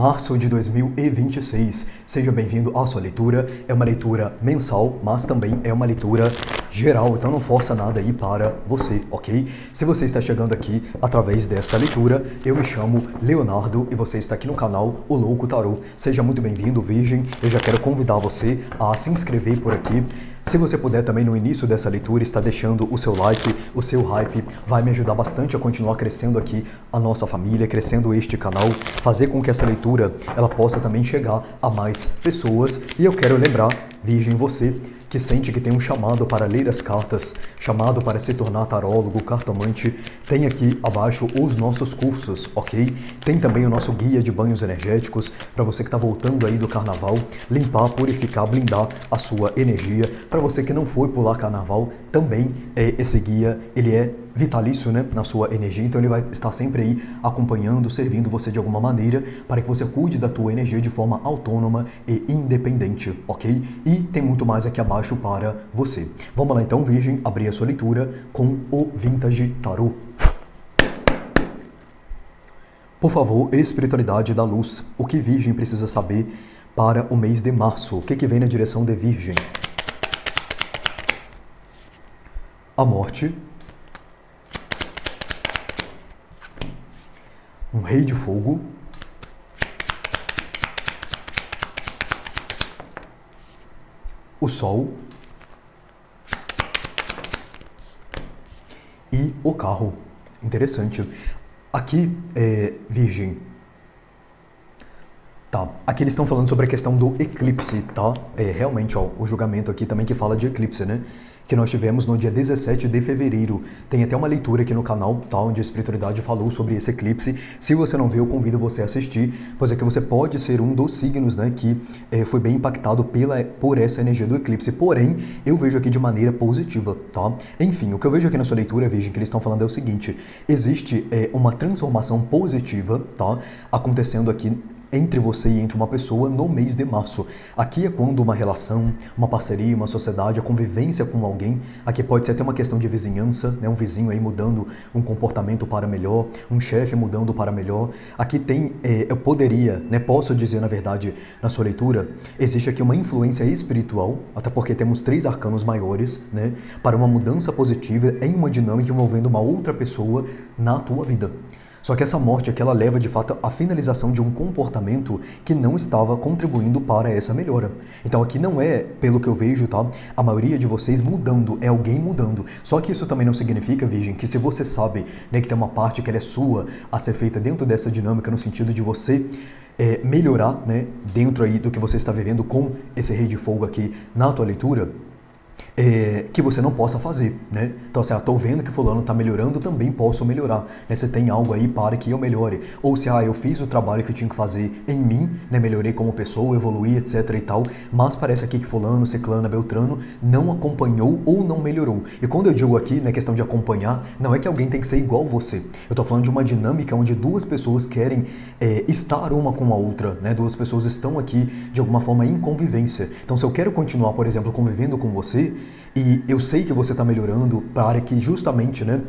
março de 2026. Seja bem-vindo à sua leitura. É uma leitura mensal, mas também é uma leitura geral, então não força nada aí para você, ok? Se você está chegando aqui através desta leitura, eu me chamo Leonardo e você está aqui no canal O Louco Tarô. Seja muito bem-vindo, Virgem. Eu já quero convidar você a se inscrever por aqui. Se você puder também no início dessa leitura estar deixando o seu like, o seu hype, vai me ajudar bastante a continuar crescendo aqui a nossa família, crescendo este canal, fazer com que essa leitura ela possa também chegar a mais pessoas. E eu quero lembrar, Virgem, você que sente que tem um chamado para ler as cartas, chamado para se tornar tarólogo, cartomante, tem aqui abaixo os nossos cursos, ok? Tem também o nosso guia de banhos energéticos, para você que está voltando aí do carnaval, limpar, purificar, blindar a sua energia. Para você que não foi pular carnaval, também esse guia, ele é vitalício, né, na sua energia, então ele vai estar sempre aí acompanhando, servindo você de alguma maneira para que você cuide da tua energia de forma autônoma e independente, ok? E tem muito mais aqui abaixo para você. Vamos lá então, Virgem, abrir a sua leitura com o Vintage Tarô. Por favor, espiritualidade da luz, o que Virgem precisa saber para o mês de março? O que vem na direção de Virgem? A morte, um rei de fogo, o sol e o carro. Interessante. Aqui, Virgem, tá, aqui eles estão falando sobre a questão do eclipse, tá? Realmente, ó, o julgamento aqui também que fala de eclipse, né? Que nós tivemos no dia 17 de fevereiro. Tem até uma leitura aqui no canal, tá? Onde a espiritualidade falou sobre esse eclipse. Se você não viu, eu convido você a assistir, pois é que você pode ser um dos signos, né? Que foi bem impactado por essa energia do eclipse. Porém, eu vejo aqui de maneira positiva, tá? Enfim, o que eu vejo aqui na sua leitura, Virgem, que eles estão falando é o seguinte. Existe uma transformação positiva, tá? Acontecendo aqui entre você e entre uma pessoa no mês de março. Aqui é quando uma relação, uma parceria, uma sociedade, a convivência com alguém, aqui pode ser até uma questão de vizinhança, né? Um vizinho aí mudando um comportamento para melhor, um chefe mudando para melhor. Aqui tem, eu poderia, né? Posso dizer na verdade, na sua leitura, existe aqui uma influência espiritual, até porque temos 3 arcanos maiores, né? Para uma mudança positiva em uma dinâmica envolvendo uma outra pessoa na tua vida. Só que essa morte aqui, ela leva de fato à finalização de um comportamento que não estava contribuindo para essa melhora. Então aqui não é, pelo que eu vejo, tá? A maioria de vocês mudando, é alguém mudando. Só que isso também não significa, Virgem, que se você sabe, né, que tem uma parte que ela é sua a ser feita dentro dessa dinâmica, no sentido de você melhorar, né, dentro aí do que você está vivendo com esse rei de fogo aqui na tua leitura, que você não possa fazer, né? Então, assim, tô vendo que fulano tá melhorando, também posso melhorar, né? Você tem algo aí para que eu melhore. Ou se, eu fiz o trabalho que eu tinha que fazer em mim, né? Melhorei como pessoa, evoluí, etc e tal, mas parece aqui que fulano, ciclana, beltrano não acompanhou ou não melhorou. E quando eu digo aqui, né, questão de acompanhar, não é que alguém tem que ser igual você. Eu tô falando de uma dinâmica onde 2 pessoas querem estar uma com a outra, né? 2 pessoas estão aqui, de alguma forma, em convivência. Então, se eu quero continuar, por exemplo, convivendo com você, e eu sei que você está melhorando para que justamente, né,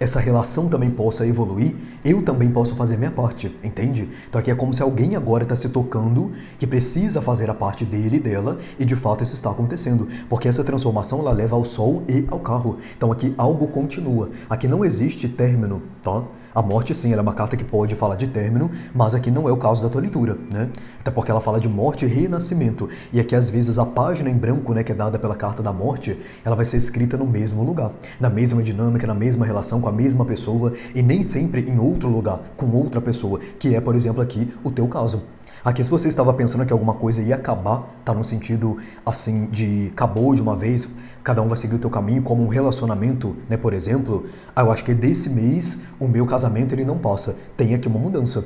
essa relação também possa evoluir, eu também posso fazer minha parte, entende? Então aqui é como se alguém agora está se tocando, que precisa fazer a parte dele e dela, e de fato isso está acontecendo, porque essa transformação ela leva ao sol e ao carro. Então aqui algo continua, aqui não existe término, tá? A morte sim, ela é uma carta que pode falar de término, mas aqui não é o caso da tua leitura, né? Até porque ela fala de morte e renascimento, e aqui às vezes a página em branco, né, que é dada pela carta da morte, ela vai ser escrita no mesmo lugar, na mesma dinâmica, na mesma relação, com a mesma pessoa, e nem sempre em outro lugar, com outra pessoa, que é, por exemplo, aqui o teu caso. Aqui, se você estava pensando que alguma coisa ia acabar, tá no sentido, assim, de acabou de uma vez, cada um vai seguir o teu caminho, como um relacionamento, né, por exemplo, eu acho que desse mês, o meu casamento, ele não passa. Tem aqui uma mudança,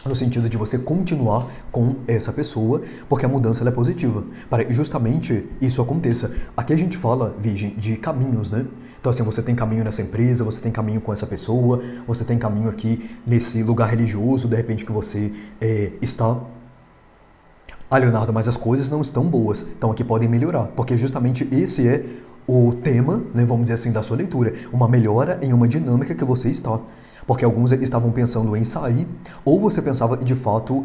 no sentido de você continuar com essa pessoa, porque a mudança ela é positiva, para que justamente isso aconteça. Aqui a gente fala, Virgem, de caminhos, né? Então assim, você tem caminho nessa empresa, você tem caminho com essa pessoa, você tem caminho aqui nesse lugar religioso, de repente que você está... Leonardo, mas as coisas não estão boas, então aqui podem melhorar, porque justamente esse é o tema, né, vamos dizer assim, da sua leitura, uma melhora em uma dinâmica que você está. Porque alguns estavam pensando em sair, ou você pensava de fato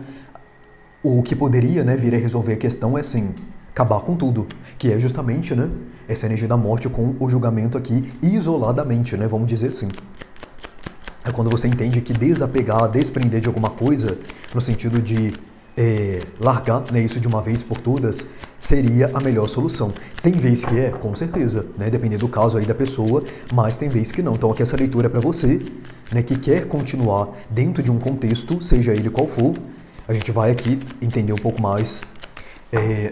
o que poderia, né, vir a resolver a questão é assim, acabar com tudo, que é justamente, né, essa energia da morte com o julgamento aqui isoladamente, né, vamos dizer assim. É quando você entende que desapegar, desprender de alguma coisa, no sentido de largar, né, isso de uma vez por todas, seria a melhor solução. Tem vez que é, com certeza, né, dependendo do caso aí da pessoa, mas tem vez que não. Então aqui essa leitura é para você, né, que quer continuar dentro de um contexto, seja ele qual for. A gente vai aqui entender um pouco mais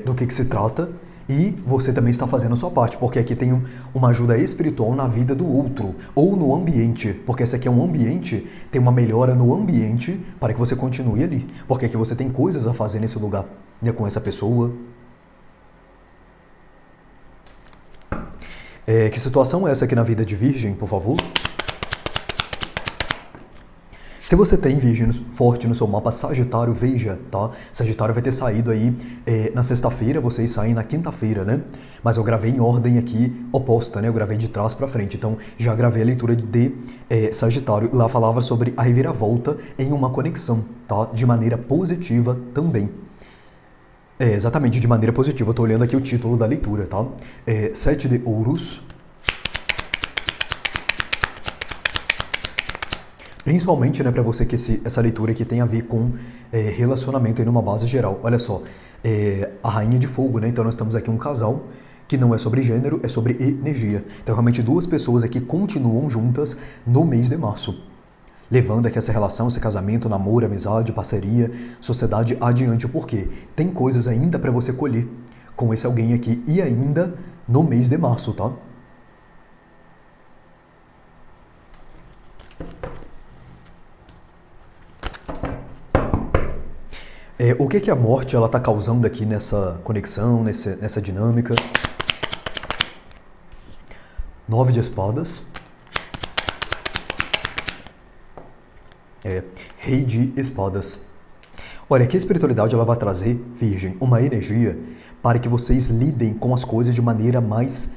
do que se trata. E você também está fazendo a sua parte, porque aqui tem uma ajuda espiritual na vida do outro, ou no ambiente, porque esse aqui é um ambiente, tem uma melhora no ambiente para que você continue ali, porque aqui você tem coisas a fazer nesse lugar, né, com essa pessoa. Que situação é essa aqui na vida de Virgem, por favor? Se você tem Virgem forte no seu mapa Sagitário, veja, tá? Sagitário vai ter saído aí na sexta-feira, vocês saem na quinta-feira, né? Mas eu gravei em ordem aqui oposta, né? Eu gravei de trás para frente, então já gravei a leitura de Sagitário. Lá falava sobre a reviravolta em uma conexão, tá? De maneira positiva também. Exatamente, de maneira positiva. Eu tô olhando aqui o título da leitura, tá? Sete de Ouros. Principalmente, né, para você que essa leitura aqui tem a ver com relacionamento aí numa base geral. Olha só, a Rainha de Fogo, né? Então nós estamos aqui um casal que não é sobre gênero, é sobre energia. Então realmente duas pessoas aqui continuam juntas no mês de março, levando aqui essa relação, esse casamento, namoro, amizade, parceria, sociedade adiante. Por quê? Tem coisas ainda para você colher com esse alguém aqui e ainda no mês de março, tá? O que a morte ela está causando aqui nessa conexão, nessa dinâmica? 9 de espadas. Rei de espadas. Olha, aqui a espiritualidade ela vai trazer, Virgem, uma energia para que vocês lidem com as coisas de maneira mais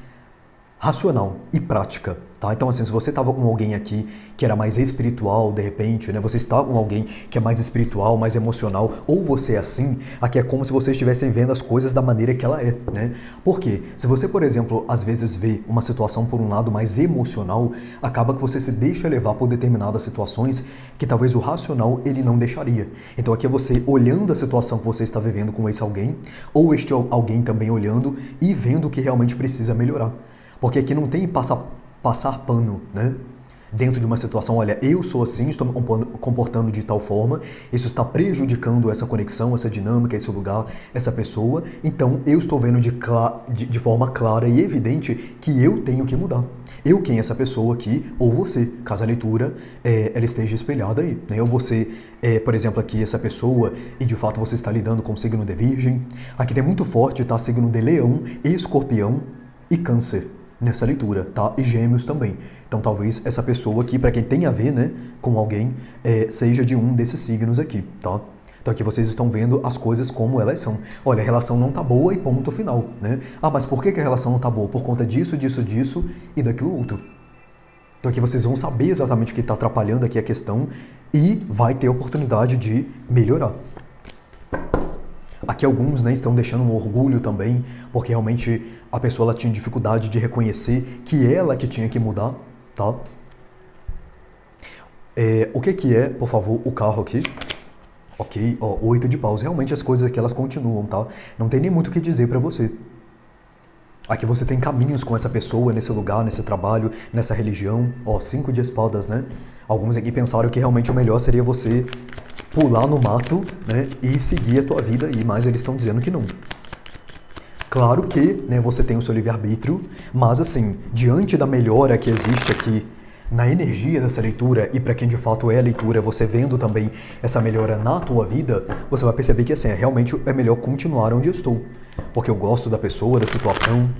racional e prática, tá? Então, assim, se você estava com alguém aqui que era mais espiritual, de repente, né? Você está com alguém que é mais espiritual, mais emocional, ou você é assim, aqui é como se vocês estivessem vendo as coisas da maneira que ela é, né? Por quê? Se você, por exemplo, às vezes vê uma situação por um lado mais emocional, acaba que você se deixa levar por determinadas situações que talvez o racional ele não deixaria. Então, aqui é você olhando a situação que você está vivendo com esse alguém, ou este alguém também olhando e vendo o que realmente precisa melhorar. Porque aqui não tem passar pano, né? Dentro de uma situação, olha, eu sou assim, estou me comportando de tal forma, isso está prejudicando essa conexão, essa dinâmica, esse lugar, essa pessoa, então eu estou vendo de forma clara e evidente que eu tenho que mudar. Eu, quem é essa pessoa aqui, ou você, caso a leitura ela esteja espelhada aí, né? Ou você, por exemplo, aqui essa pessoa e de fato você está lidando com o signo de Virgem. Aqui tem muito forte, tá? Signo de Leão, Escorpião e Câncer nessa leitura, tá? E Gêmeos também. Então talvez essa pessoa aqui, para quem tem a ver, né, com alguém, seja de um desses signos aqui, tá? Então aqui vocês estão vendo as coisas como elas são. Olha, a relação não tá boa e ponto final, né? Ah, mas por que a relação não tá boa? Por conta disso, disso, disso e daquilo outro. Então aqui vocês vão saber exatamente o que está atrapalhando aqui a questão e vai ter a oportunidade de melhorar. Aqui alguns, né, estão deixando um orgulho também, porque realmente a pessoa ela tinha dificuldade de reconhecer que ela que tinha que mudar, tá? O que é, por favor, o carro aqui? Ok, ó, 8 de paus. Realmente as coisas aqui elas continuam, tá? Não tem nem muito o que dizer pra você. Aqui você tem caminhos com essa pessoa, nesse lugar, nesse trabalho, nessa religião. Ó, 5 de espadas, né? Alguns aqui pensaram que realmente o melhor seria você pular no mato, né, e seguir a tua vida aí, mas eles estão dizendo que não. Claro que, né, você tem o seu livre-arbítrio, mas assim, diante da melhora que existe aqui na energia dessa leitura, e para quem de fato é a leitura, você vendo também essa melhora na tua vida, você vai perceber que assim, realmente é melhor continuar onde eu estou, porque eu gosto da pessoa, da situação,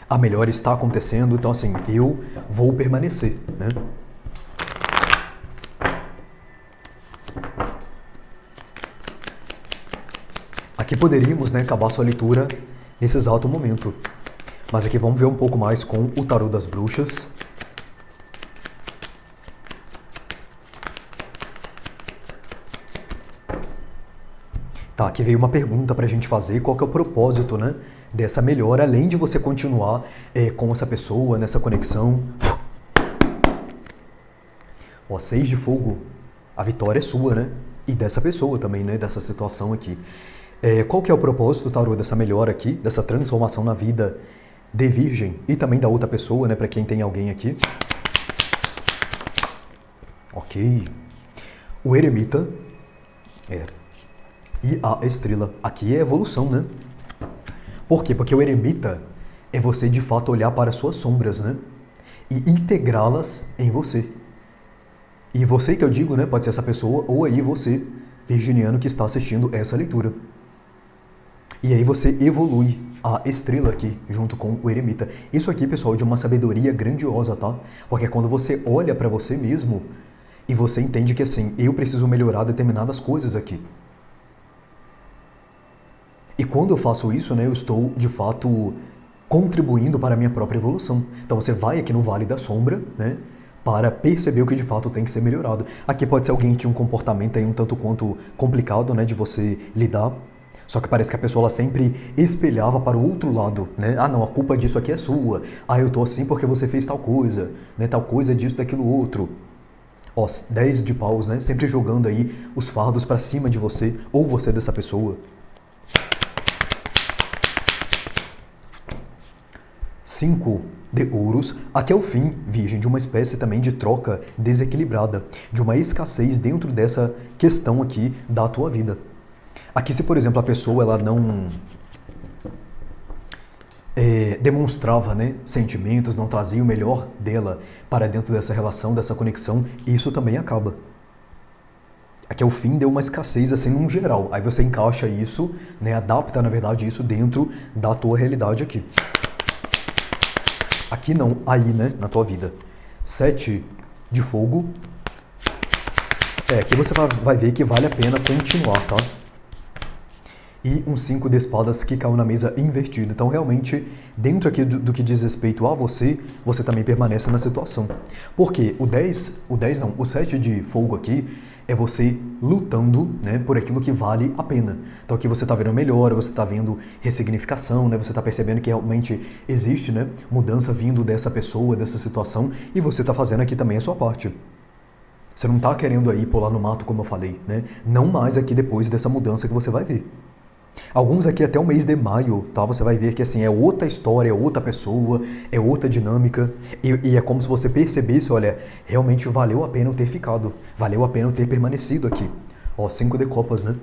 a melhora está acontecendo, então assim, eu vou permanecer, né? Aqui poderíamos, né, acabar sua leitura nesse exato momento. Mas aqui vamos ver um pouco mais com o Tarô das Bruxas. Tá, aqui veio uma pergunta pra gente fazer, qual que é o propósito, né, dessa melhora, além de você continuar com essa pessoa, nessa conexão. Ó, 6 de fogo, a vitória é sua, né, e dessa pessoa também, né, dessa situação aqui. Qual que é o propósito, Tarô, dessa melhora aqui, dessa transformação na vida de Virgem e também da outra pessoa, né, pra quem tem alguém aqui? Ok. O Eremita, e a Estrela. Aqui é evolução, né? Por quê? Porque o Eremita é você, de fato, olhar para as suas sombras, né? E integrá-las em você. E você que eu digo, né? Pode ser essa pessoa ou aí você, virginiano, que está assistindo essa leitura. E aí você evolui a Estrela aqui, junto com o Eremita. Isso aqui, pessoal, é de uma sabedoria grandiosa, tá? Porque é quando você olha para você mesmo e você entende que, assim, eu preciso melhorar determinadas coisas aqui. E quando eu faço isso, né, eu estou, de fato, contribuindo para a minha própria evolução. Então você vai aqui no Vale da Sombra, né, para perceber o que de fato tem que ser melhorado. Aqui pode ser alguém que tinha um comportamento aí um tanto quanto complicado, né, de você lidar. Só que parece que a pessoa ela sempre espelhava para o outro lado, né? Ah, não, a culpa disso aqui é sua. Ah, eu tô assim porque você fez tal coisa, né? Tal coisa disso, daquilo outro. Ó, 10 de paus, né? Sempre jogando aí os fardos para cima de você ou você dessa pessoa. 5 de ouros, aqui é o fim, Virgem, de uma espécie também de troca desequilibrada, de uma escassez dentro dessa questão aqui da tua vida. Aqui, se por exemplo a pessoa ela não demonstrava, né, sentimentos, não trazia o melhor dela para dentro dessa relação, dessa conexão, isso também acaba. Aqui é o fim de uma escassez assim num geral, aí você encaixa isso, né, adapta na verdade isso dentro da tua realidade aqui. Aqui não, aí, né, na tua vida. 7 de fogo. Aqui você vai ver que vale a pena continuar, tá? E um 5 de espadas que caiu na mesa invertido. Então, realmente, dentro aqui do que diz respeito a você, você também permanece na situação. Porque o 7 de fogo aqui é você lutando, né, por aquilo que vale a pena. Então aqui você está vendo melhora, você está vendo ressignificação, né, você está percebendo que realmente existe, né, mudança vindo dessa pessoa, dessa situação, e você está fazendo aqui também a sua parte. Você não está querendo aí pular no mato, como eu falei, né? Não mais aqui depois dessa mudança que você vai ver. Alguns aqui até o mês de maio, tá? Você vai ver que assim, é outra história, é outra pessoa, é outra dinâmica. E é como se você percebesse, olha, realmente valeu a pena eu ter ficado. Valeu a pena eu ter permanecido aqui. Ó, 5 de copas, né?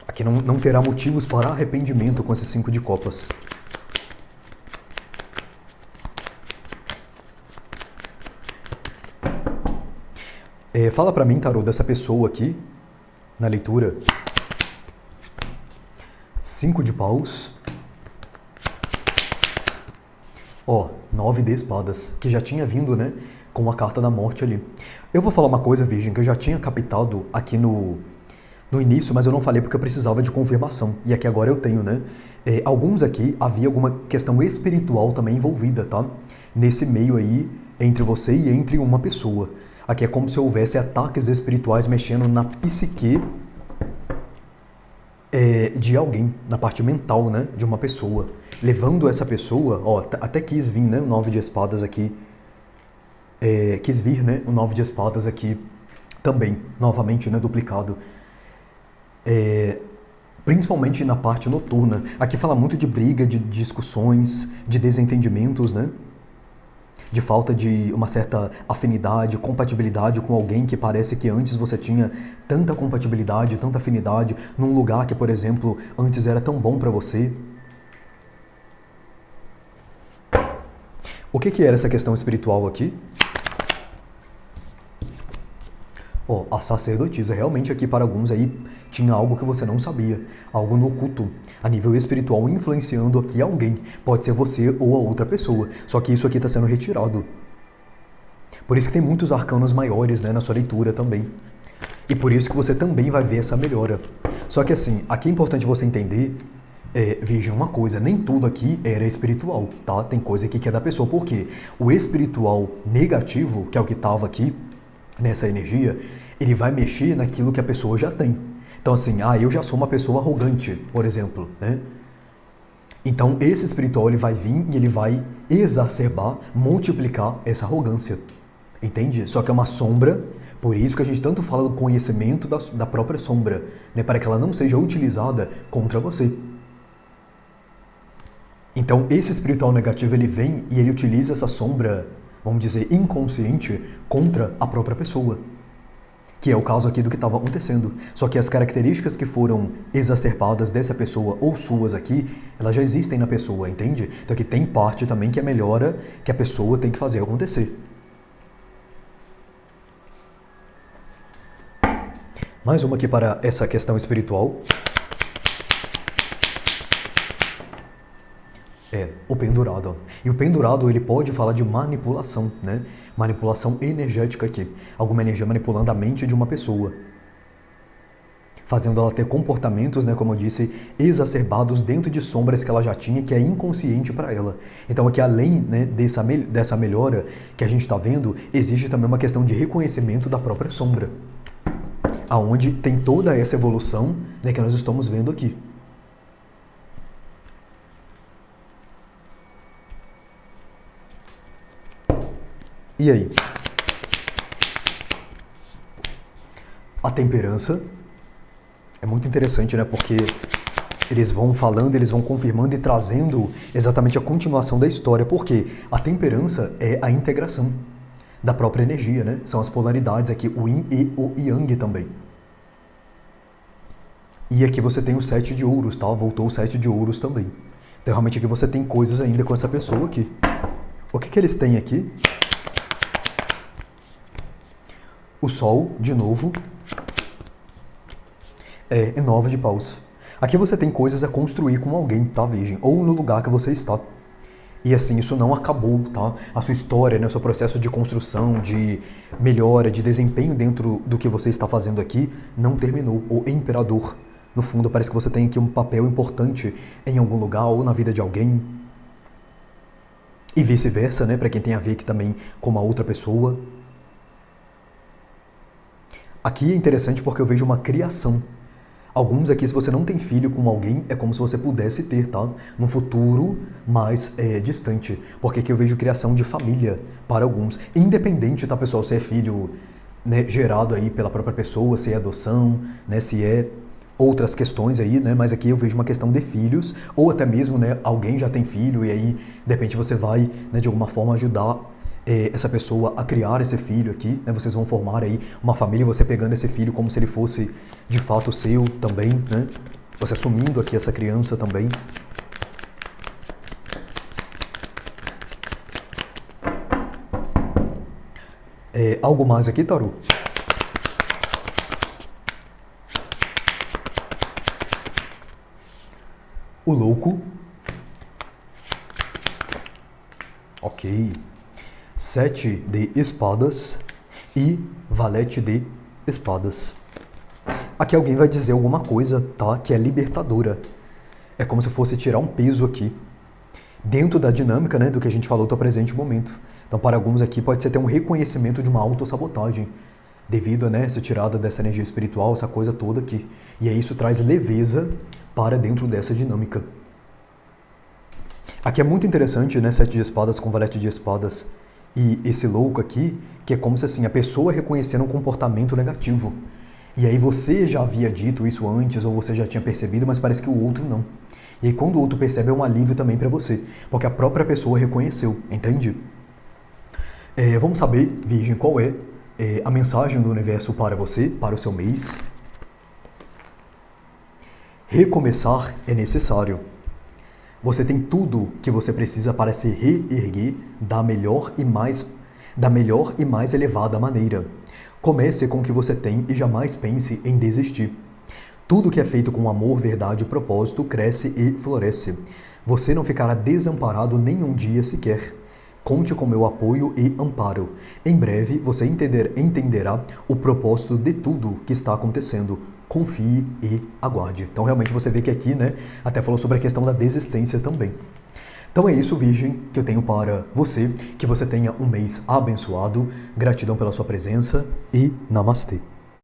Aqui não terá motivos para arrependimento com esses 5 de copas. Fala pra mim, Tarô, dessa pessoa aqui, na leitura. 5 de paus. Ó, 9 de espadas, que já tinha vindo, né, com a carta da morte ali. Eu vou falar uma coisa, Virgem, que eu já tinha captado aqui no início, mas eu não falei porque eu precisava de confirmação. E aqui agora eu tenho, né? Alguns aqui, havia alguma questão espiritual também envolvida, tá? Nesse meio aí, entre você e entre uma pessoa. Aqui é como se houvesse ataques espirituais mexendo na psique de alguém, na parte mental, né, de uma pessoa, levando essa pessoa, ó, até quis vir, né, o 9 de espadas aqui, quis vir, né, o 9 de espadas aqui também, novamente, né, duplicado, principalmente na parte noturna. Aqui fala muito de briga, de discussões, de desentendimentos, né, de falta de uma certa afinidade, compatibilidade com alguém que parece que antes você tinha tanta compatibilidade, tanta afinidade, num lugar que, por exemplo, antes era tão bom para você. O que era essa questão espiritual aqui? Ó, a sacerdotisa, realmente aqui para alguns aí tinha algo que você não sabia, algo no oculto, a nível espiritual influenciando aqui alguém, pode ser você ou a outra pessoa, só que isso aqui está sendo retirado. Por isso que tem muitos arcanos maiores, né, na sua leitura também, e por isso que você também vai ver essa melhora. Só que assim, aqui é importante você entender, veja uma coisa, nem tudo aqui era espiritual, tá? Tem coisa aqui que é da pessoa, por quê? O espiritual negativo, que é o que estava aqui, nessa energia, ele vai mexer naquilo que a pessoa já tem. Então assim, eu já sou uma pessoa arrogante, por exemplo, né? Então esse espiritual ele vai vir e ele vai exacerbar, multiplicar essa arrogância. Entende? Só que é uma sombra, por isso que a gente tanto fala do conhecimento da própria sombra, né? Para que ela não seja utilizada contra você. Então esse espiritual negativo ele vem e ele utiliza essa sombra, vamos dizer, inconsciente contra a própria pessoa. Que é o caso aqui do que estava acontecendo. Só que as características que foram exacerbadas dessa pessoa ou suas aqui, elas já existem na pessoa, entende? Então aqui tem parte também que é melhora que a pessoa tem que fazer acontecer. Mais uma aqui para essa questão espiritual. O pendurado. E o pendurado, ele pode falar de manipulação, né? Manipulação energética aqui. Alguma energia manipulando a mente de uma pessoa. Fazendo ela ter comportamentos, né, como eu disse, exacerbados dentro de sombras que ela já tinha, que é inconsciente para ela. Então aqui, além, né, dessa melhora que a gente está vendo, existe também uma questão de reconhecimento da própria sombra. Aonde tem toda essa evolução, né, que nós estamos vendo aqui. E aí? A temperança é muito interessante, né? Porque eles vão falando, eles vão confirmando e trazendo exatamente a continuação da história. Porque a temperança é a integração da própria energia, né? São as polaridades aqui, o yin e o yang também. E aqui você tem o 7 de ouros, tá? Voltou o 7 de ouros também. Então realmente aqui você tem coisas ainda com essa pessoa aqui. O que eles têm aqui? O Sol, de novo, e 9 de paus. Aqui você tem coisas a construir com alguém, tá, Virgem? Ou no lugar que você está. E assim, isso não acabou, tá? A sua história, né, o seu processo de construção, de melhora, de desempenho dentro do que você está fazendo aqui, não terminou. O Imperador, no fundo, parece que você tem aqui um papel importante em algum lugar ou na vida de alguém. E vice-versa, né, para quem tem a ver aqui também com uma outra pessoa. Aqui é interessante porque eu vejo uma criação. Alguns aqui, se você não tem filho com alguém, é como se você pudesse ter, tá? Num futuro mais distante. Porque aqui eu vejo criação de família para alguns. Independente, tá, pessoal, se é filho, né, gerado aí pela própria pessoa, se é adoção, né, se é outras questões aí, né? Mas aqui eu vejo uma questão de filhos, ou até mesmo, né, alguém já tem filho e aí, de repente, você vai, né, de alguma forma ajudar essa pessoa a criar esse filho aqui, né? Vocês vão formar aí uma família, você pegando esse filho como se ele fosse de fato seu também, né? Você assumindo aqui essa criança também. Algo mais aqui, Taru? O louco. Ok. 7 de espadas e valete de espadas. Aqui alguém vai dizer alguma coisa, tá? Que é libertadora. É como se fosse tirar um peso aqui. Dentro da dinâmica, né, do que a gente falou do presente momento. Então, para alguns aqui pode ser ter um reconhecimento de uma autossabotagem. Devido, né, essa tirada dessa energia espiritual, essa coisa toda aqui. E aí isso traz leveza para dentro dessa dinâmica. Aqui é muito interessante, né, 7 de espadas com valete de espadas. E esse louco aqui, que é como se assim, a pessoa reconhecendo um comportamento negativo. E aí você já havia dito isso antes, ou você já tinha percebido, mas parece que o outro não. E aí quando o outro percebe, é um alívio também para você, porque a própria pessoa reconheceu, entende? Vamos saber, Virgem, qual é a mensagem do universo para você, para o seu mês. Recomeçar é necessário. Você tem tudo que você precisa para se reerguer da melhor e mais elevada maneira. Comece com o que você tem e jamais pense em desistir. Tudo que é feito com amor, verdade e propósito cresce e floresce. Você não ficará desamparado nem um dia sequer. Conte com meu apoio e amparo. Em breve você entenderá o propósito de tudo que está acontecendo. Confie e aguarde. Então realmente você vê que aqui, né, até falou sobre a questão da desistência também. Então é isso, Virgem, que eu tenho para você. Que você tenha um mês abençoado. Gratidão pela sua presença e Namastê.